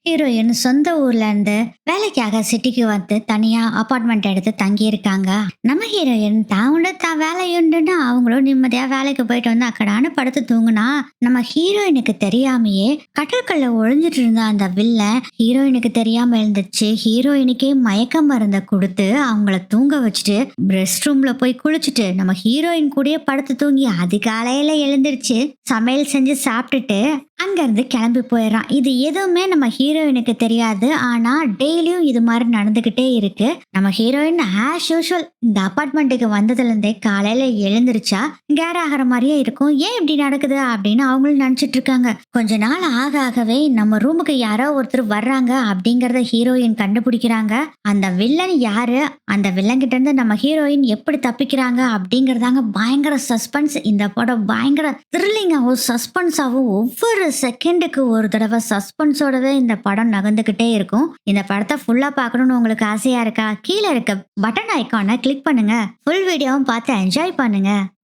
Heroine சொந்த ஊர்ல இருந்து வேலைக்காக சிட்டிக்கு வந்து தனியா அபார்ட்மெண்ட் எடுத்து தங்கி இருக்காங்க. நம்ம ஹீரோயின் தான் உண்டு தான் வேலை உண்டுன்னு அவங்களும் நிம்மதியா வேலைக்கு போயிட்டு வந்து அக்கடான்னு படுத்து தூங்குனா, நம்ம ஹீரோயினுக்கு தெரியாமயே கட்டல்கள்ல ஒளிஞ்சிட்டு இருந்த அந்த வில்லன் ஹீரோயினுக்கு தெரியாம இருந்துச்சு. ஹீரோயினுக்கே மயக்க மருந்த கொடுத்து அவங்கள தூங்க வச்சுட்டு ரெஸ்ட் ரூம்ல போய் குளிச்சுட்டு நம்ம ஹீரோயின் கூடயே படுத்து தூங்கி அதிகாலையில எழுந்திருச்சு சமையல் செஞ்சு சாப்பிட்டுட்டு அங்க இருந்து கிளம்பி போயிடுறான். இது எதுவுமே நம்ம ஹீரோயினுக்கு தெரியாது. ஆனா டெய்லியும் இது மாதிரி நடந்துகிட்டே இருக்கு. நம்ம ஹீரோயின் ஆஸ் யூஷுவல் இந்த அபார்ட்மெண்ட்டுக்கு வந்ததுல இருந்தே காலையில எழுந்திருச்சா கேர் ஆகிற மாதிரியே இருக்கும். ஏன் இப்படி நடக்குது அப்படின்னு அவங்களும் நினைச்சிட்டு இருக்காங்க. கொஞ்ச நாள் ஆக ஆகவே நம்ம ரூமுக்கு யாரோ ஒருத்தர் வர்றாங்க அப்படிங்கறத ஹீரோயின் கண்டுபிடிக்கிறாங்க. அந்த வில்லன் யாரு, அந்த வில்லன் கிட்ட இருந்து நம்ம ஹீரோயின் எப்படி தப்பிக்கிறாங்க அப்படிங்கறதாங்க பயங்கர சஸ்பென்ஸ். இந்த படம் பயங்கர த்ரில்லிங்காகவும் சஸ்பென்ஸாகவும் ஒவ்வொரு செகண்டுக்கு ஒரு தடவை சஸ்பென்ஸோடவே இந்த படம் நகர்ந்துகிட்டே இருக்கும். இந்த படத்தை ஃபுல்லா பார்க்கணும்னு உங்களுக்கு ஆசையா இருக்கா? கீழே இருக்க பட்டன் ஐக்கானை கிளிக் பண்ணுங்க. ஃபுல் வீடியோவும் பார்த்து என்ஜாய் பண்ணுங்க.